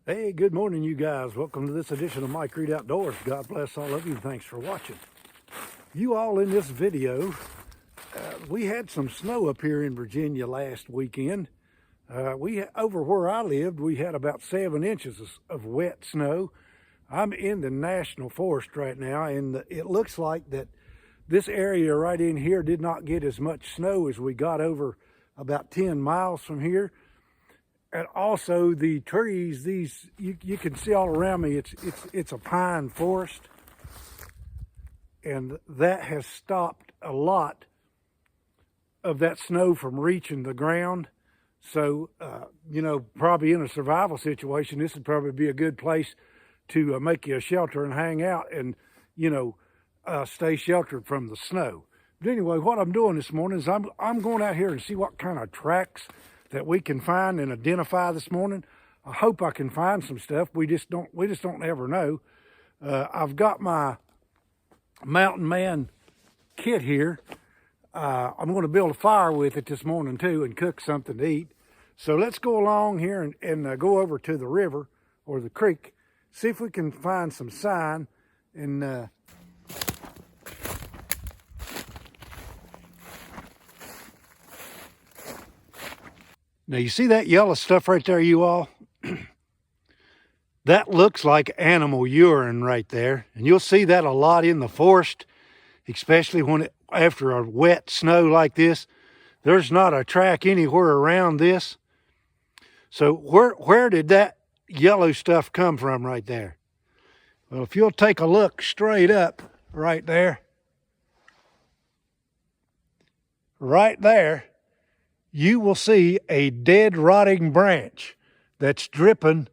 Hey, good morning, you guys. Welcome to this edition of Mike Reed Outdoors. God bless all of you. Thanks for watching. You all in this video, we had some snow up here in Virginia last weekend. Over where I lived, we had about 7 inches of wet snow. I'm in the National Forest right now, and it looks like that this area right in here did not get as much snow as we got over about 10 miles from here. And also the trees, these you can see all around me, it's a pine forest, and that has stopped a lot of that snow from reaching the ground. So probably in a survival situation, this would probably be a good place to make you a shelter and hang out and stay sheltered from the snow. But anyway, what I'm doing this morning is I'm going out here and see what kind of tracks that we can find and identify this morning. I hope I can find some stuff. We just don't ever know. I've got my Mountain Man kit here. I'm going to build a fire with it this morning too and cook something to eat. So let's go along here and go over to the river or the creek, see if we can find some sign. And now you see that yellow stuff right there, you all? That looks like animal urine right there. And you'll see that a lot in the forest, especially after a wet snow like this. There's not a track anywhere around this. So where did that yellow stuff come from right there? Well, if you'll take a look straight up right there, you will see a dead rotting branch that's dripping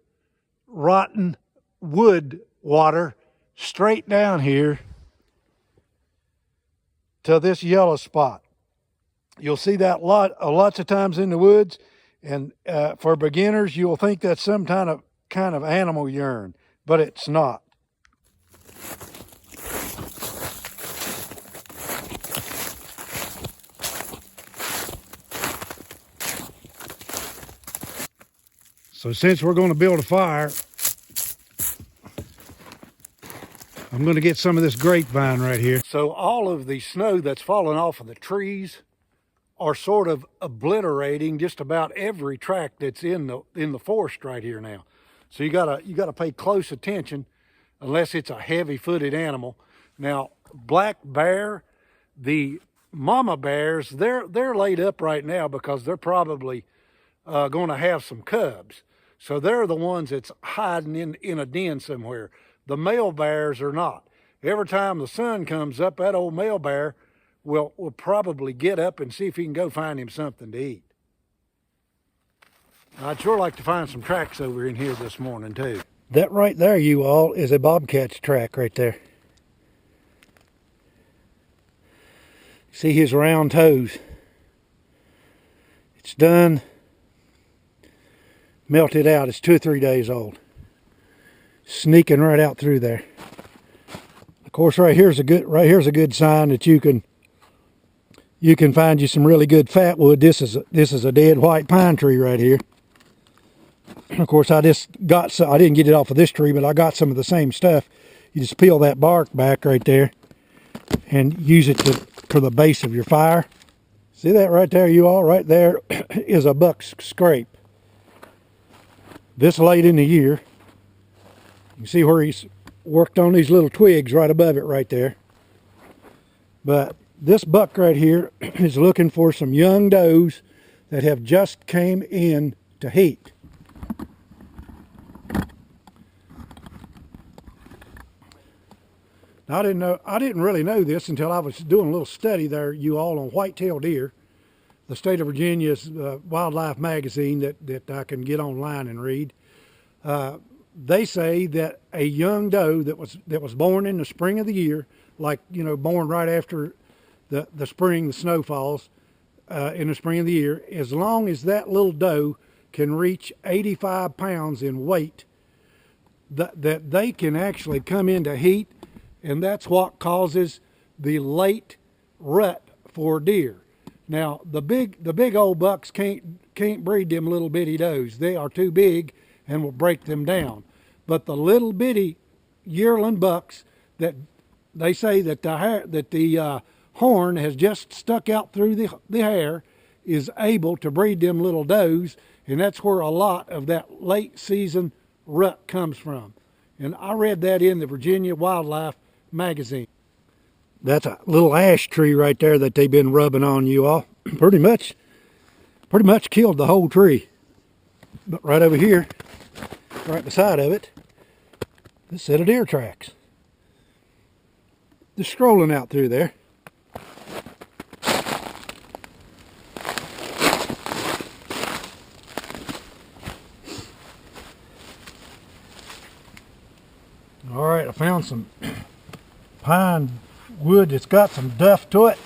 rotten wood water straight down here to this yellow spot. You'll see that lots of times in the woods, and for beginners, you'll think that's some kind of animal urine, but it's not. So since we're going to build a fire, I'm going to get some of this grapevine right here. So all of the snow that's fallen off of the trees are sort of obliterating just about every track that's in the forest right here now. So you gotta pay close attention unless it's a heavy-footed animal. Now, black bear, the mama bears, they're laid up right now because they're probably going to have some cubs. So they're the ones that's hiding in a den somewhere. The male bears are not. Every time the sun comes up, that old male bear will probably get up and see if he can go find him something to eat. I'd sure like to find some tracks over in here this morning too. That right there, you all, is a bobcat's track right there. See his round toes. It's done. Melted out. It's 2 or 3 days old. Sneaking right out through there. Of course, right here's a good sign that you can find you some really good fat wood. This is a dead white pine tree right here. Of course, I didn't get it off of this tree, but I got some of the same stuff. You just peel that bark back right there and use it for the base of your fire. See that right there, you all? Right there is a buck scrape. This late in the year. You can see where he's worked on these little twigs right above it right there. But this buck right here is looking for some young does that have just came in to heat. Now, I didn't really know this until I was doing a little study there, you all, on white-tailed deer. The state of Virginia's wildlife magazine that I can get online and read. They say that a young doe that was born in the spring of the year, like born right after the spring, the snow falls in the spring of the year, as long as that little doe can reach 85 pounds in weight, that they can actually come into heat, and that's what causes the late rut for deer. Now, the big old bucks can't breed them little bitty does. They are too big, and will break them down. But the little bitty yearling bucks that they say that the horn has just stuck out through the hair is able to breed them little does, and that's where a lot of that late season rut comes from. And I read that in the Virginia Wildlife magazine. That's a little ash tree right there that they've been rubbing on, you all. pretty much killed the whole tree. But right over here, right beside of it, this set of deer tracks. Just strolling out through there. All right, I found some pine wood that's got some duff to it.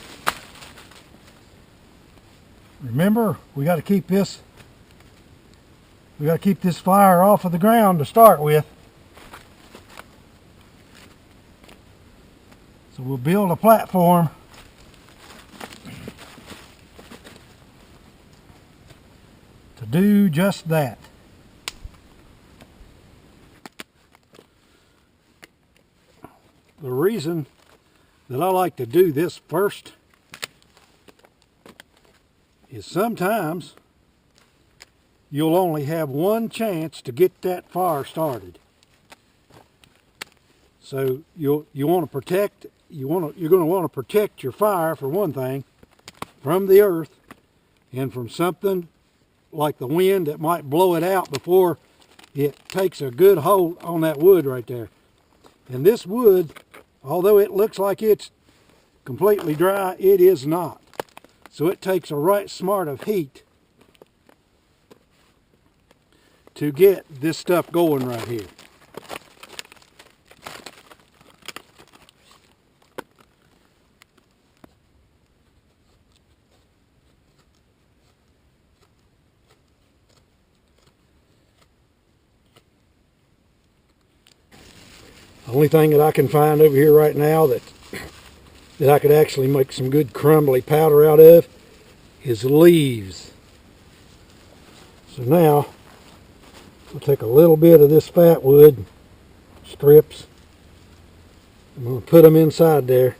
Remember, we got to keep this fire off of the ground to start with. So we'll build a platform to do just that. The reason that I like to do this first is sometimes you'll only have one chance to get that fire started. So you're going to want to protect your fire, for one thing, from the earth and from something like the wind that might blow it out before it takes a good hold on that wood right there. And this wood, although it looks like it's completely dry, it is not. So it takes a right smart of heat to get this stuff going right here. The only thing that I can find over here right now that I could actually make some good crumbly powder out of is leaves. So now we'll take a little bit of this fat wood strips. I'm going to put them inside there.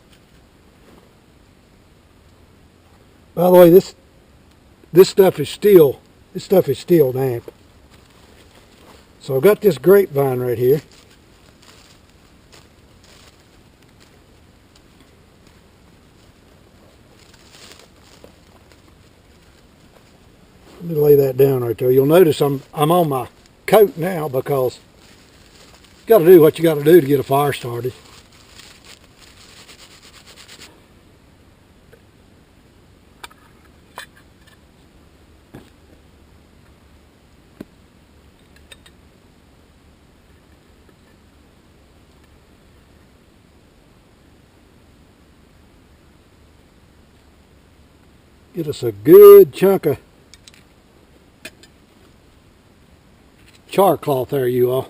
By the way, this stuff is still damp. So I've got this grapevine right here. Let me lay that down right there. You'll notice I'm on my coat now because you got to do what you got to do to get a fire started. Get us a good chunk of char cloth there, you all.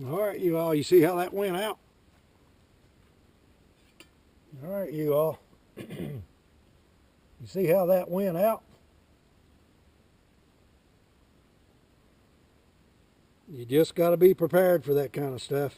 All right, you all, you see how that went out? All right, you all. You see how that went out? You just got to be prepared for that kind of stuff.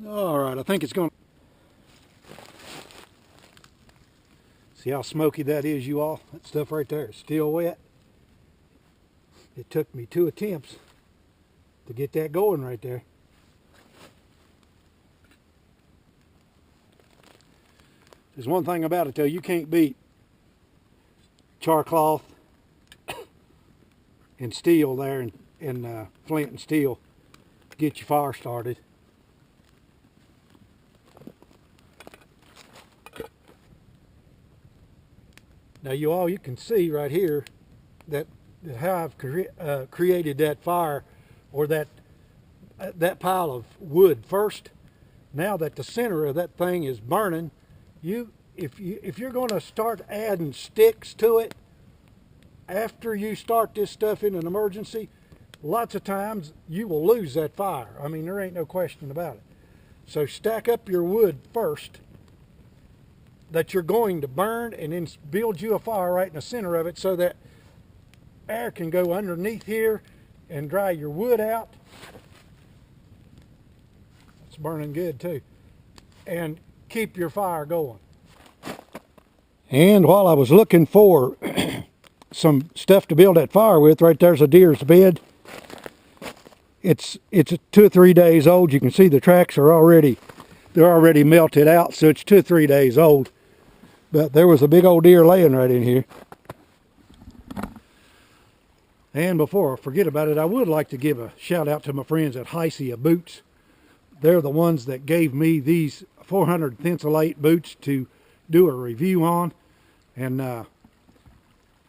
All right, I think it's going to... See how smoky that is, you all? That stuff right there is still wet. It took me 2 attempts to get that going right there. There's one thing about it though, you can't beat char cloth and steel there and flint and steel to get your fire started. Now you all, you can see right here that how I've created that fire, or that pile of wood first. Now that the center of that thing is burning, if you're going to start adding sticks to it after you start this stuff in an emergency, lots of times you will lose that fire. I mean, there ain't no question about it. So stack up your wood first that you're going to burn, and then build you a fire right in the center of it so that air can go underneath here and dry your wood out. It's burning good too. And keep your fire going. And while I was looking for some stuff to build that fire with, right there's a deer's bed. It's 2 or 3 days old. You can see the tracks are already melted out, so it's 2 or 3 days old. But there was a big old deer laying right in here. And before I forget about it, I would like to give a shout out to my friends at Hysia Boots. They're the ones that gave me these 400 thensolate boots to do a review on. And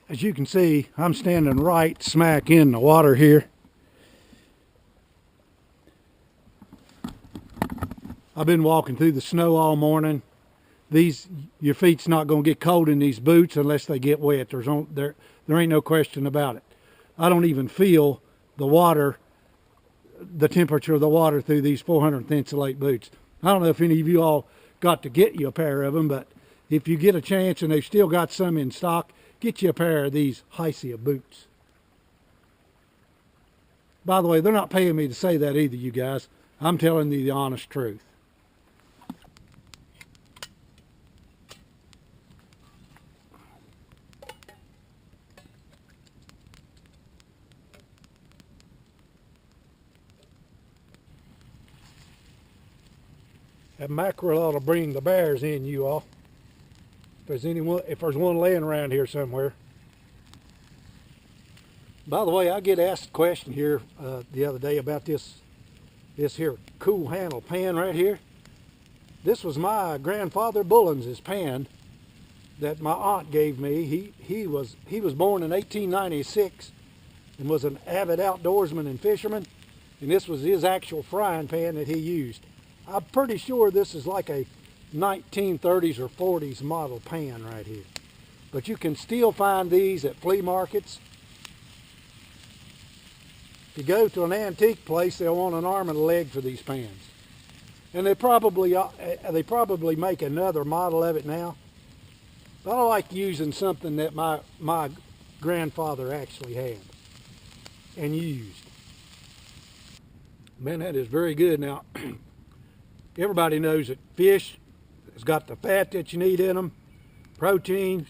as you can see, I'm standing right smack in the water here. I've been walking through the snow all morning. Your feet's not going to get cold in these boots unless they get wet. There ain't no question about it. I don't even feel the water, the temperature of the water through these 400 thensolate boots. I don't know if any of you all got to get you a pair of them, but if you get a chance and they've still got some in stock, get you a pair of these Hysia boots. By the way, they're not paying me to say that either, you guys. I'm telling you the honest truth. That mackerel ought to bring the bears in, you all. If there's one laying around here somewhere. By the way, I get asked a question here the other day about this here cool handle pan right here. This was my grandfather Bullens's pan that my aunt gave me. He was born in 1896 and was an avid outdoorsman and fisherman, and this was his actual frying pan that he used. I'm pretty sure this is like a 1930s or 40s model pan right here. But you can still find these at flea markets If you go to an antique place, they'll want an arm and a leg for these pans. And they probably make another model of it now. But I like using something that my grandfather actually had and used. Man, that is very good. Now, everybody knows that fish has got the fat that you need in them, protein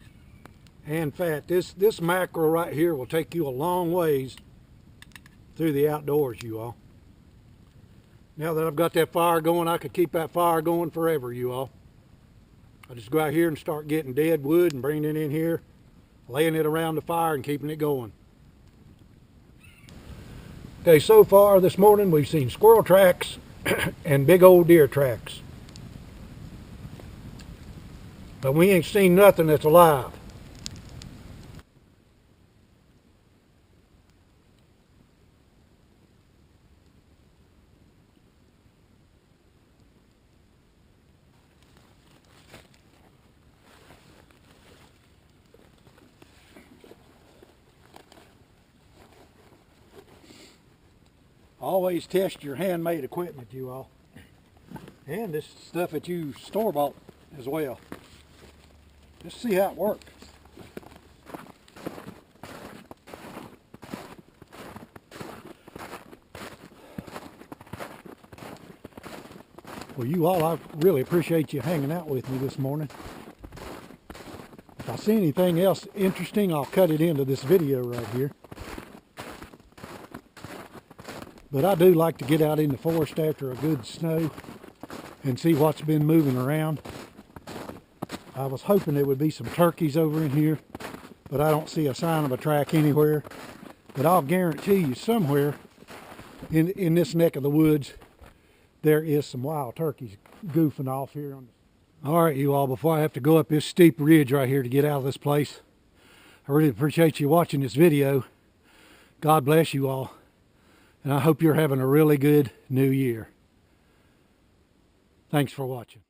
and fat. This mackerel right here will take you a long ways through the outdoors, you all. Now that I've got that fire going, I could keep that fire going forever, you all. I just go out here and start getting dead wood and bringing it in here, laying it around the fire and keeping it going. Okay, so far this morning we've seen squirrel tracks and big old deer tracks. But we ain't seen nothing that's alive. Always test your handmade equipment, you all. And this stuff that you store-bought as well. Just see how it works. Well, you all, I really appreciate you hanging out with me this morning. If I see anything else interesting, I'll cut it into this video right here. But I do like to get out in the forest after a good snow and see what's been moving around. I was hoping there would be some turkeys over in here, but I don't see a sign of a track anywhere. But I'll guarantee you somewhere in this neck of the woods, there is some wild turkeys goofing off here. All right, you all, before I have to go up this steep ridge right here to get out of this place, I really appreciate you watching this video. God bless you all. And I hope you're having a really good new year. Thanks for watching.